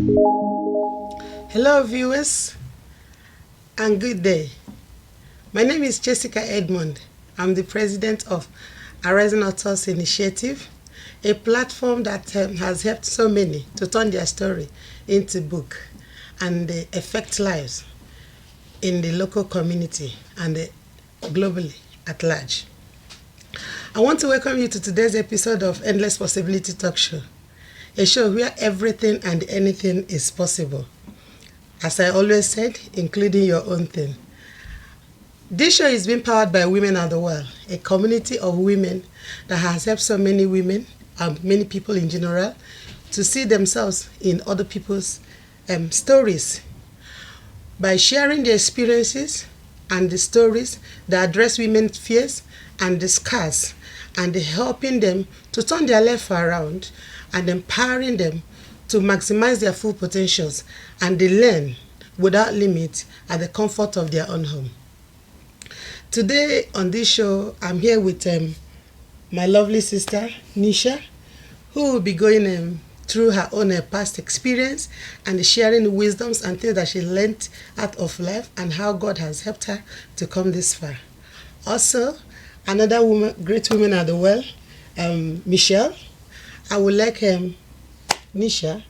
Hello, viewers, and good day. My name is Jessica Edmund. I'm the president of Arising Authors Initiative, a platform that has helped so many to turn their story into book and affect lives in the local community and globally at large. I want to welcome you to today's episode of Endless Possibility Talk Show, a show where everything and anything is possible. As I always said, including your own thing. This show is being powered by Women of the World, a community of women that has helped so many women and many people in general to see themselves in other people's stories. By sharing their experiences and the stories that address women's fears and the scars, and helping them to turn their life around and empowering them to maximize their full potentials and they learn without limit at the comfort of their own home. Today on this show, I'm here with my lovely sister, Nisha, who will be going through her own past experience and sharing wisdoms and things that she learned out of life and how God has helped her to come this far. Also, another woman, great woman at the well, Michelle. I would like Nisha,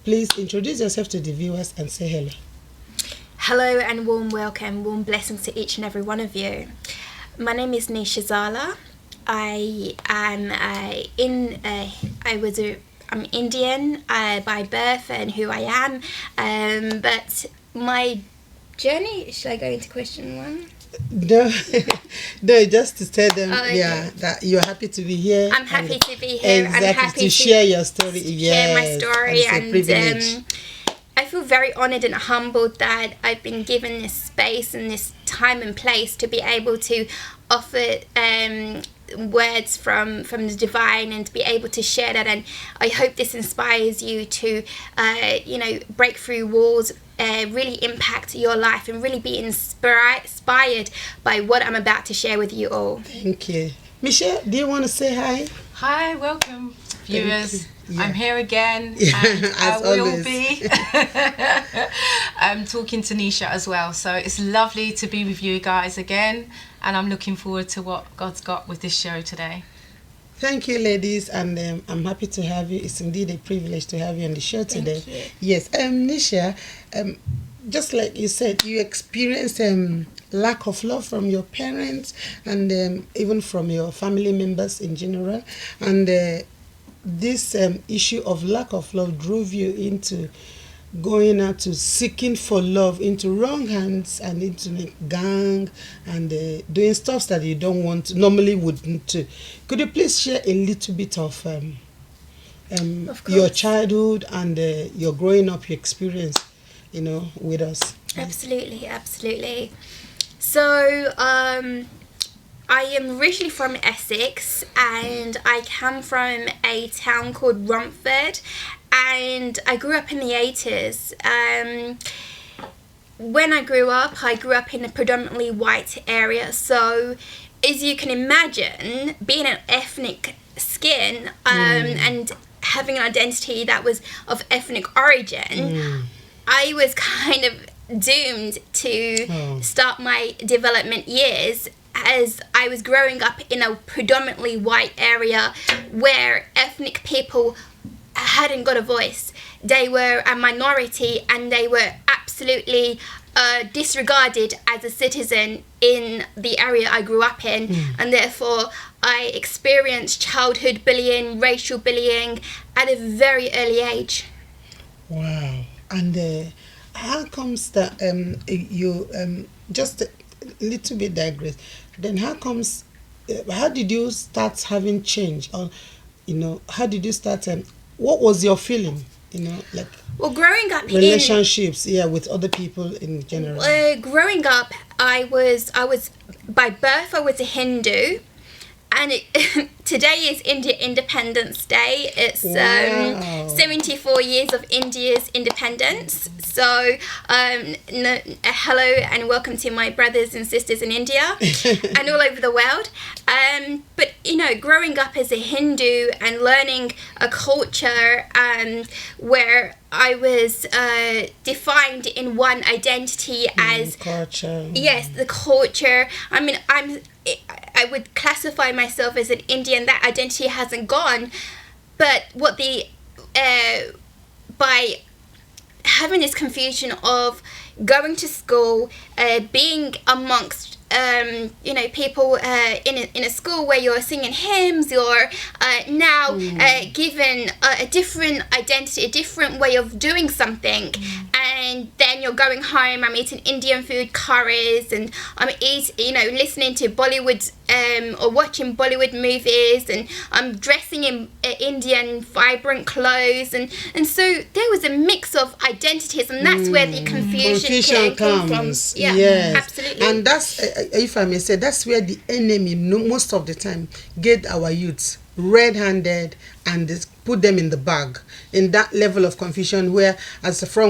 please introduce yourself to the viewers and say hello. Hello and warm welcome, warm blessings to each and every one of you. My name is Nisha ZALA. I'm Indian by birth and who I am, but my journey, should I go into question one? No, just to tell them, that you're happy to be here. I'm happy to be here. Exactly, I'm happy to share your story. Share my story, and I feel very honoured and humbled that I've been given this space and this time and place to be able to offer words from the divine and to be able to share that. And I hope this inspires you to, break through walls. Really impact your life and really be inspired by what I'm about to share with you all. Thank you. Michelle, do you want to say hi? Hi, welcome viewers. Yeah. I'm here again and I will always. be I'm talking to Nisha as well, so it's lovely to be with you guys again and I'm looking forward to what God's got with this show today. Thank you, ladies, and I'm happy to have you. It's indeed a privilege to have you on the show today. Thank you. Yes, Nisha, just like you said, you experienced lack of love from your parents and even from your family members in general, and this issue of lack of love drove you into going out to seeking for love into wrong hands and into gang and doing stuff that you don't want normally wouldn't. Could you please share a little bit of your childhood and your growing up, your experience, with us? Absolutely. So I am originally from Essex and I come from a town called Romford. And I grew up in the 80s. When I grew up in a predominantly white area. So, as you can imagine, being an ethnic skin and having an identity that was of ethnic origin, I was kind of doomed to start my development years as I was growing up in a predominantly white area where ethnic people hadn't got a voice. They were a minority and they were absolutely disregarded as a citizen in the area I grew up in, and therefore I experienced childhood bullying, racial bullying at a very early age. Wow. And how comes that you just a little bit digress, then how did you start having change, or how did you start what was your feeling, well, growing up relationships with other people in general? Growing up, I was by birth I was a Hindu, and today is India Independence Day. It's 74 years of India's independence. So hello and welcome to my brothers and sisters in India and all over the world. But growing up as a Hindu and learning a culture where I was defined in one identity as culture. Yes, the culture. I mean, I would classify myself as an Indian. That identity hasn't gone, but by having this confusion of going to school, being amongst people in a school where you're singing hymns, you're now given a different identity, a different way of doing something, and then you're going home. I'm eating Indian food, curries, and I'm listening to Bollywood or watching Bollywood movies, and I'm dressing in Indian vibrant clothes, and so there was a mix of identities, and that's where the confusion came from. Yeah, yes. Absolutely. And that's, if I may say, that's where the enemy most of the time get our youths red-handed and put them in the bag, in that level of confusion where,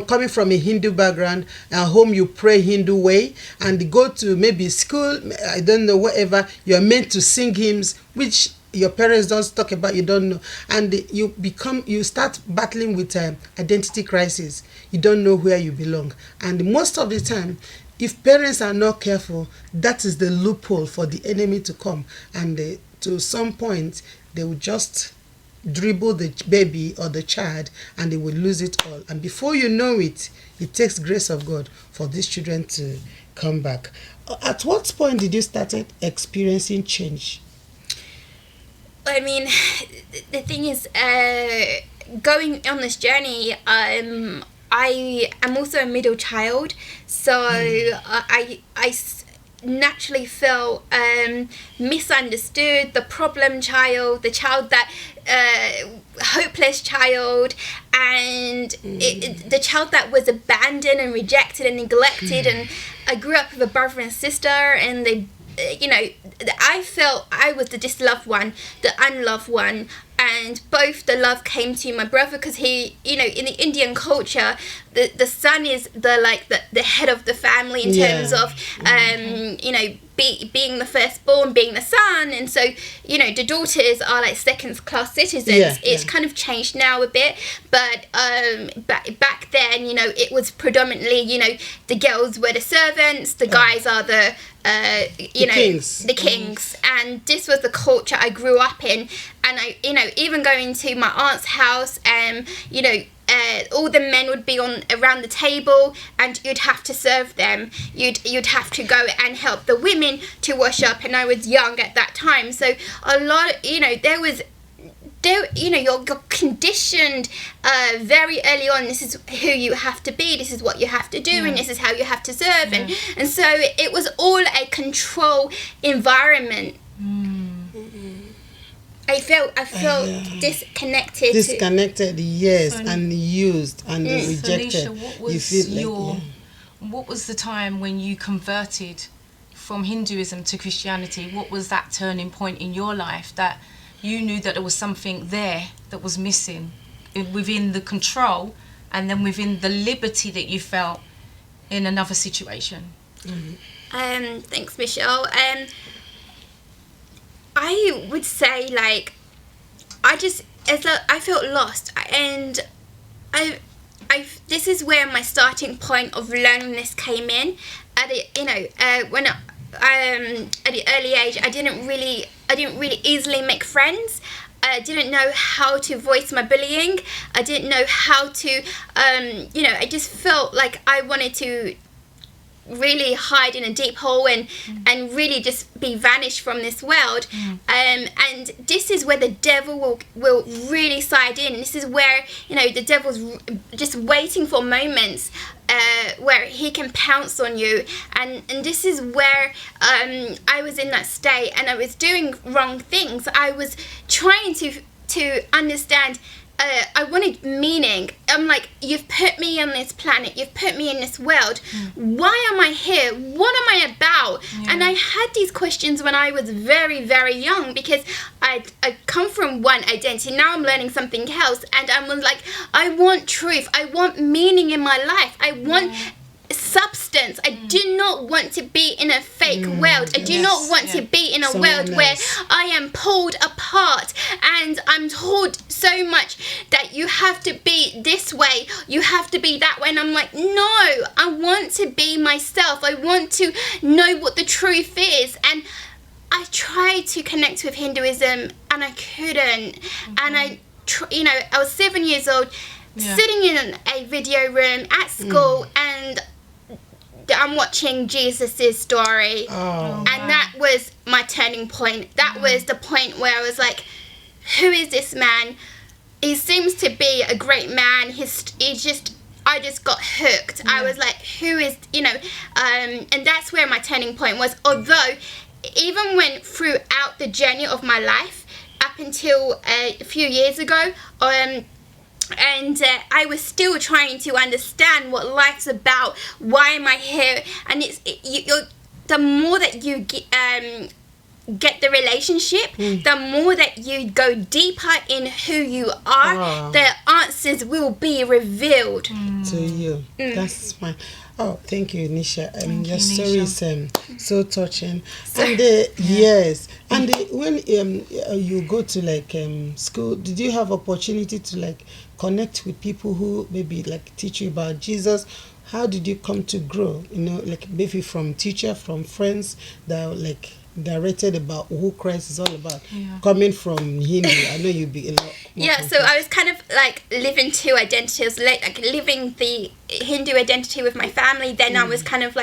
coming from a Hindu background, at home you pray Hindu way, and go to maybe school, I don't know, whatever, you're meant to sing hymns, which your parents don't talk about, you don't know, and you start battling with identity crisis. You don't know where you belong, and most of the time, if parents are not careful, that is the loophole for the enemy to come, and to some point they will just dribble the baby or the child, and they will lose it all. And before you know it, it takes grace of God for these children to come back. At what point did you start experiencing change? I mean, the thing is, going on this journey, I am also a middle child, so I naturally felt misunderstood, the problem child, the child that hopeless child, and the child that was abandoned and rejected and neglected. And I grew up with a brother and sister, and they I felt I was the disloved one, the unloved one, and both the love came to my brother, because he, in the Indian culture, the son is the head of the family in terms of being the firstborn, being the son, and so the daughters are like second class citizens. It's kind of changed now a bit, but back then it was predominantly the girls were the servants, the guys are the kings, and this was the culture I grew up in. And I even going to my aunt's house, all the men would be around the table, and you'd have to serve them. You'd have to go and help the women to wash up, and I was young at that time, so a lot you're conditioned very early on. This is who you have to be, this is what you have to do, and this is how you have to serve, and so it was all a control environment. I felt disconnected. Yes, and used and rejected. So Nisha, what was the time when you converted from Hinduism to Christianity? What was that turning point in your life that you knew that there was something there that was missing within the control, and then within the liberty that you felt in another situation? Thanks, Michelle. I would say I felt lost, and this is where my starting point of loneliness came in. At the early age, I didn't really easily make friends. I didn't know how to voice my bullying. I didn't know how to, I just felt like I wanted to really hide in a deep hole and really just be vanished from this world. And this is where the devil will really side in. This is where the devil's just waiting for moments where he can pounce on you, and this is where I was in that state, and I was doing wrong things. I was trying to understand I wanted meaning. I'm like, you've put me on this planet, you've put me in this world. Why am I here? What am I about? And I had these questions when I was very, very young, because I come from one identity. Now I'm learning something else, and I was like, I want truth. I want meaning in my life. I want substance. I do not want to be in a fake world. I do not want to be in a world where I am pulled apart and I'm told so much that you have to be this way, you have to be that way, and I'm like, no, I want to be myself. I want to know what the truth is. And I tried to connect with Hinduism and I couldn't. And I was 7 years old, sitting in a video room at school, and I'm watching Jesus' story, and that was my turning point. That was the point where I was like, who is this man? He seems to be a great man. I just got hooked. I was like, who is, and that's where my turning point was. Although, even when throughout the journey of my life, up until a few years ago, and I was still trying to understand what life's about. Why am I here? And the more that you get the relationship, the more that you go deeper in who you are, the answers will be revealed to you. That's fine. Oh, thank you, Nisha. Your story is so touching. And yes, and when you go to school, did you have opportunity to connect with people who maybe teach you about Jesus? How did you come to grow? Maybe from teacher, from friends that directed about who Christ is all about. Coming from Hindu, I know you'd be a lot more so I was kind of living two identities, living the Hindu identity with my family, then I was kind of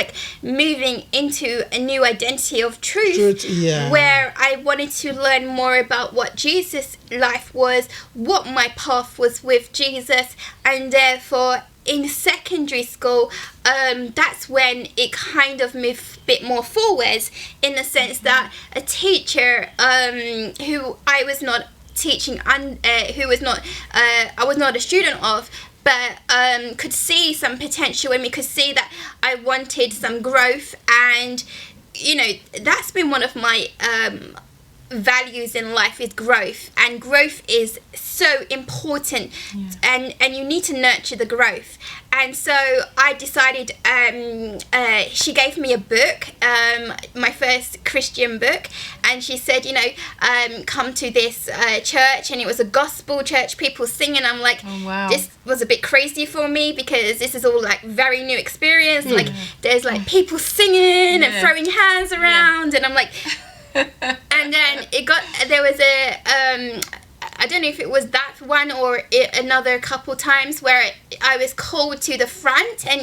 moving into a new identity of truth, where I wanted to learn more about what Jesus' life was, what my path was with Jesus, and therefore in secondary school, that's when it kind of moved a bit more forwards, in the sense that a teacher who I was not teaching, I was not a student of, but could see some potential in me, could see that I wanted some growth, and that's been one of my values in life, is growth, and growth is so important, and you need to nurture the growth. And so I decided, she gave me a book, my first Christian book, and she said, come to this church, and it was a gospel church, people singing. I'm like, this was a bit crazy for me, because this is all very new experience, there's people singing and throwing hands around, and I'm like, and then there was I don't know if it was that one or another couple times where I was called to the front, and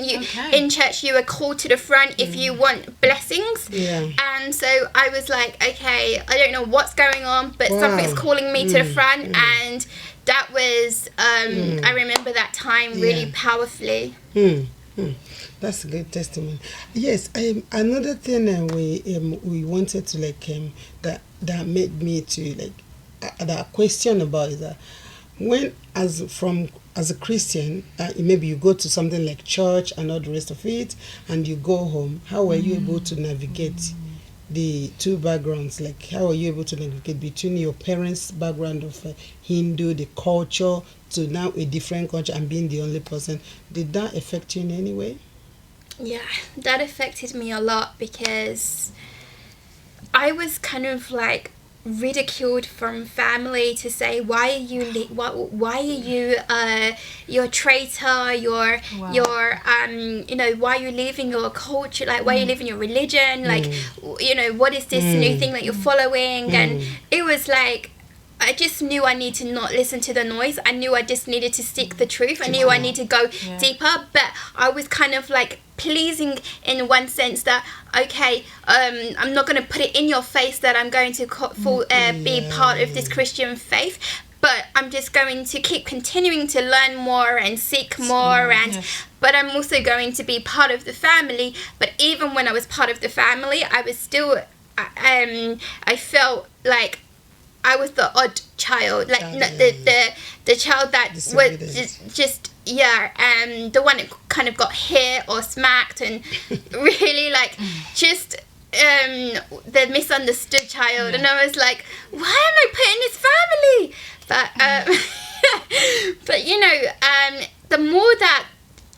in church you were called to the front if you want blessings. And so I was like, okay, I don't know what's going on, but something's calling me to the front, and that was I remember that time really powerfully. That's a good testimony. Yes, another thing we wanted to that made me to that question about is that when as a Christian, maybe you go to something like church and all the rest of it, and you go home, how were you able to navigate the two backgrounds? How are you able to navigate between your parents' background of Hindu, the culture, to now a different culture and being the only person? Did that affect you in any way? Yeah, that affected me a lot, because I was kind of ridiculed from family to say, why are you you're a traitor, you're why are you leaving your culture, why are you leaving your religion, what is this new thing that you're following? And it was I just knew I need to not listen to the noise. I knew I just needed to seek the truth. I knew I need to go deeper, but I was kind of pleasing in one sense that, okay, I'm not going to put it in your face that I'm going to be part of this Christian faith, but I'm just going to keep continuing to learn more and seek more, but I'm also going to be part of the family. But even when I was part of the family, I was still, I felt I was the odd child, like the child that was just the one that kind of got hit or smacked, and really like just the misunderstood child. And I was like, why am I put in this family? But but you know, the more that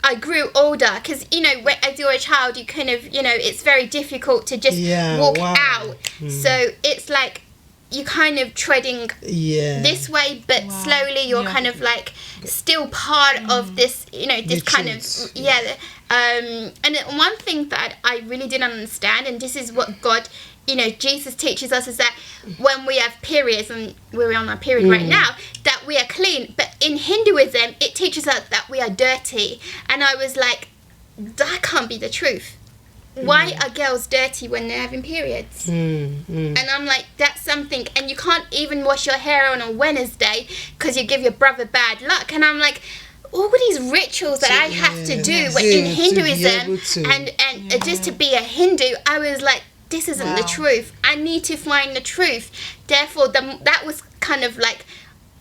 I grew older, because you know, when as you're a child, you kind of, you know, it's very difficult to just walk out. So it's like you kind of treading this way, but slowly you're kind of like still part of this, you know, this kind of and one thing that I really didn't understand, and this is what God, you know, Jesus teaches us, is that when we have periods, and we're on our period right now, that we are clean. But in Hinduism, it teaches us that we are dirty. And I was like, that can't be the truth. Why are girls dirty when they're having periods? And I'm like, that's something. And you can't even wash your hair on a Wednesday because you give your brother bad luck. And I'm like, all these rituals that I have to do in Hinduism, and just to be a Hindu, I was like, this isn't the truth. I need to find the truth. Therefore, that was kind of like,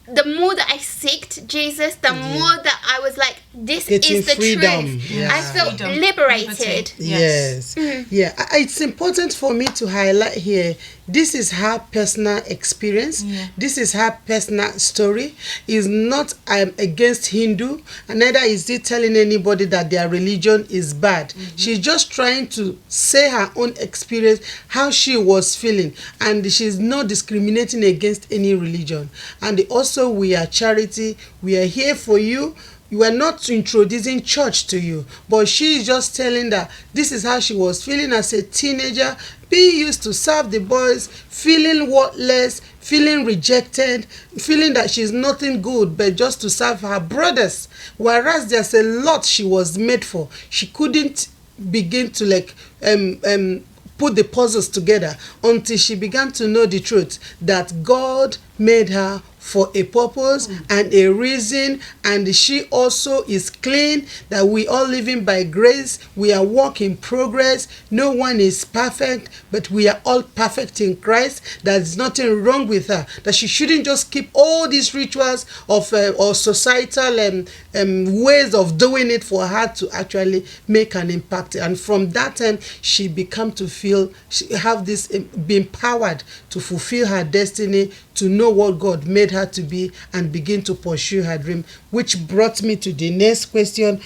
the more that I seeked Jesus, the more that I was like, this is the truth. I felt liberated. Yes. Yeah, it's important for me to highlight here, this is her personal experience. This is her personal story. Is not against Hindu, and neither is it telling anybody that their religion is bad. She's just trying to say her own experience, how she was feeling, and she's not discriminating against any religion. And also, we are charity. We are here for you. You are not introducing church to you, but she is just telling that this is how she was feeling as a teenager, being used to serve the boys, feeling worthless, feeling rejected, feeling that she's nothing good but just to serve her brothers. Whereas there's a lot she was made for. She couldn't begin to like put the puzzles together until she began to know the truth that God made her for a purpose and a reason, and she also is clean, that we all living by grace. We are work in progress. No one is perfect, but we are all perfect in Christ. There's nothing wrong with her, that she shouldn't just keep all these rituals of or societal ways of doing it for her to actually make an impact. And from that time, she become to feel, she have this, be empowered to fulfill her destiny, to know what God made her to be, and begin to pursue her dream. Which brought me to the next question.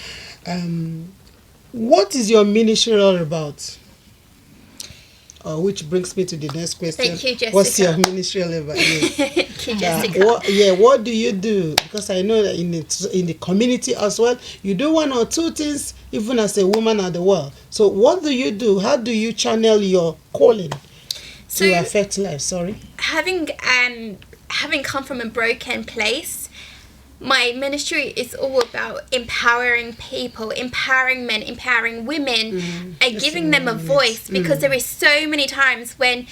What is your ministry all about? Which brings me to the next question. Thank you, Jessica. What's your ministry all about? Yes. Thank you, Jessica. What do you do? Because I know that in the community as well, you do one or two things, even as a woman of the world. So what do you do? How do you channel your calling to affect life? Sorry. Having come from a broken place, my ministry is all about empowering people, empowering men, empowering women, and giving them a voice, because there is so many times when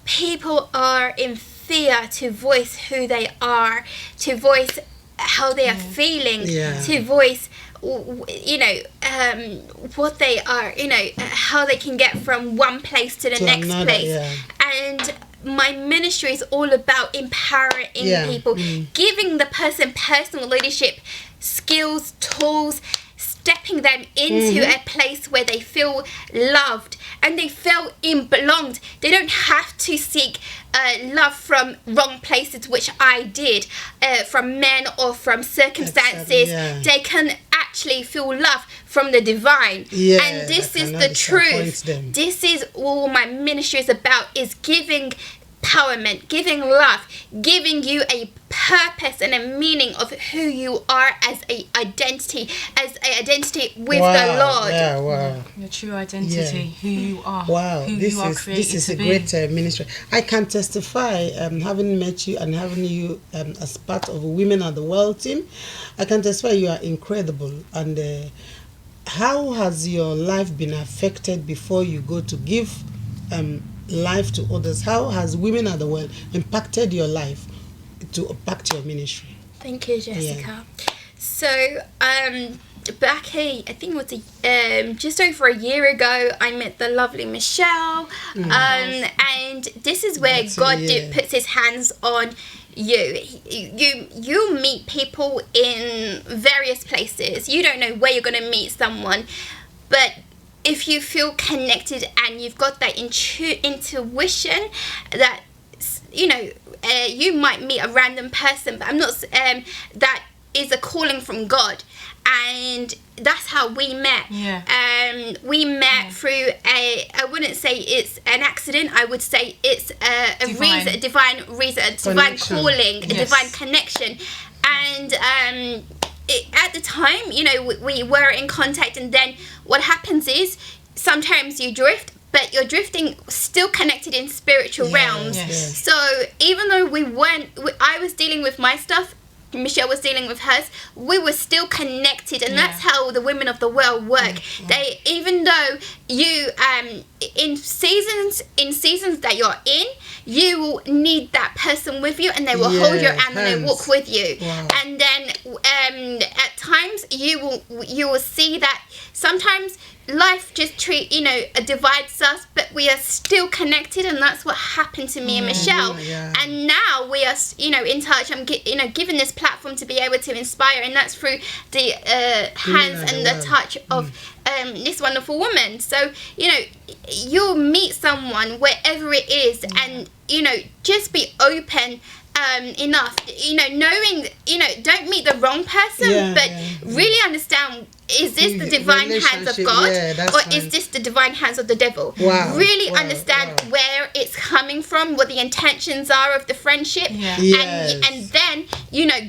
people are in fear to voice who they are, to voice how they are feeling, to voice what they are, how they can get from one place to the next place. And my ministry is all about empowering people, giving the person personal leadership skills, tools, stepping them into a place where they feel loved and they feel belonged. They don't have to seek love from wrong places, which I did, from men or from circumstances. They can actually feel love from the divine. And this is the truth. This is all my ministry is about, is giving empowerment, giving love, giving you a purpose and a meaning of who you are as a identity with the Lord. Your true identity, who you are. This is a great ministry. I can testify, having met you and having you as part of a Women of the World team, I can testify you are incredible. And how has your life been affected before you go to give life to others? How has Women of the World impacted your life to impact your ministry? Thank you, Jessica. So I think it was just over a year ago, I met the lovely Michelle, and this is where God puts his hands on you. You meet people in various places. You don't know where you're going to meet someone, but if you feel connected and you've got that intuition that, you know, you might meet a random person, but I'm not that is a calling from God. And that's how we met. We met through I wouldn't say it's an accident, I would say it's a divine calling, a divine connection. And at the time, you know, we were in contact, and then what happens is sometimes you drift, but you're drifting still connected in spiritual realms. So even though I was dealing with my stuff, Michelle was dealing with hers, we were still connected, and that's how the women of the world work. They, even though you in seasons that you're in, you will need that person with you, and they will hold your hand and they walk with you. And then at times you will see that sometimes life just divides us, but we are still connected, and that's what happened to me and Michelle. And now we are, in touch. I'm given this platform to be able to inspire, and that's through the hands and the touch of this wonderful woman. So you'll meet someone wherever it is, and just be open enough, knowing, don't meet the wrong person, but really understand, is this the divine hands of God, or is this the divine hands of the devil? Really understand where it's coming from, what the intentions are of the friendship, and then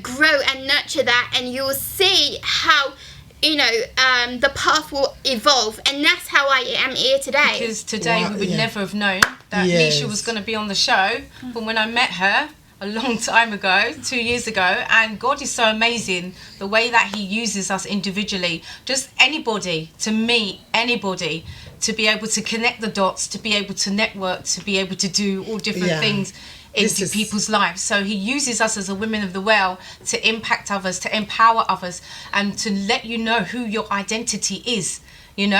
grow and nurture that, and you'll see how the path will evolve. And that's how I am here today. Because today we would never have known that Nisha was going to be on the show, but when I met her a long time ago, 2 years ago, and God is so amazing, the way that he uses us individually, just anybody, to meet anybody, to be able to connect the dots, to be able to network, to be able to do all different things into people's lives. So he uses us as a women of the well to impact others, to empower others, and to let you know who your identity is. And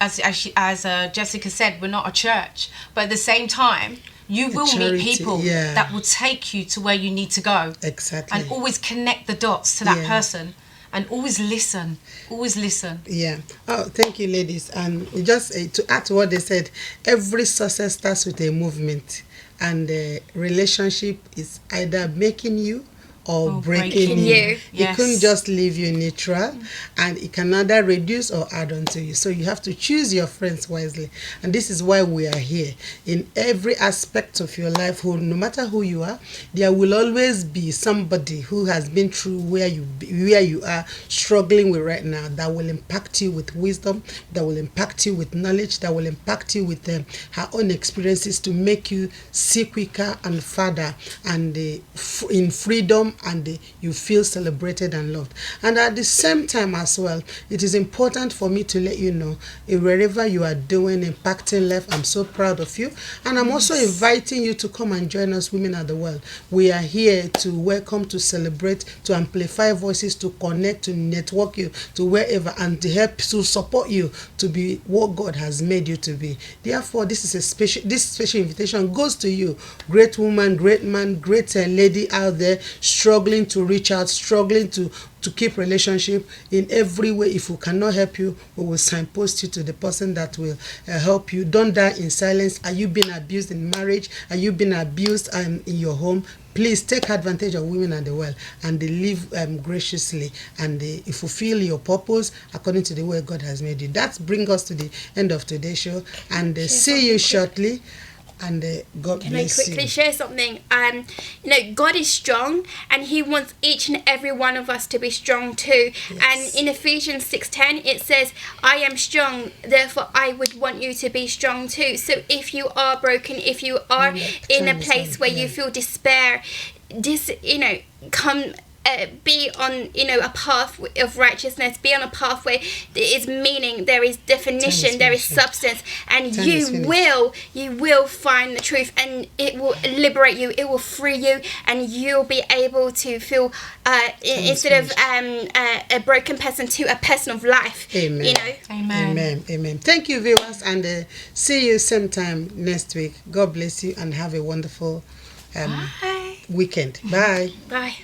as Jessica said, we're not a church, but at the same time, you will meet people that will take you to where you need to go. Exactly. And always connect the dots to that person, and always listen. Always listen. Oh, thank you, ladies. And just to add to what they said, every success starts with a movement, and the relationship is either making you or breaking you. It couldn't just leave you neutral, and it can neither reduce or add on to you. So you have to choose your friends wisely, and this is why we are here. In every aspect of your life, no matter who you are, there will always be somebody who has been through where you are struggling with right now, that will impact you with wisdom, that will impact you with knowledge, that will impact you with her own experiences, to make you see quicker and farther, and in freedom, and you feel celebrated and loved. And at the same time as well, it is important for me to let you know, wherever you are doing impacting life, I'm so proud of you, and I'm also inviting you to come and join us, Women of the World. We are here to welcome, to celebrate, to amplify voices, to connect, to network you to wherever, and to help, to support you to be what God has made you to be. Therefore, this special invitation goes to you, great woman, great man, great lady out there, struggling to reach out, struggling to keep relationship in every way. If we cannot help you, we will signpost you to the person that will help you. Don't die in silence. Are you being abused in marriage? Are you being abused in your home? Please take advantage of Women at the Well, and they live graciously, and they fulfill your purpose according to the way God has made you. That brings us to the end of today's show, and see you shortly. And God bless you. Can I quickly share something? God is strong, and he wants each and every one of us to be strong too. And in Ephesians 6:10 it says, I am strong, therefore I would want you to be strong too. So if you are broken, if you are in a place where you feel despair, come be on, you know, a path of righteousness, be on a path where there is meaning, there is definition, there is substance, and you will find the truth, and it will liberate you, it will free you, and you'll be able to feel instead of a broken person to a person of life. Amen. You know. Amen. Thank you, viewers, and see you same time next week. God bless you and have a wonderful weekend. Bye. Bye.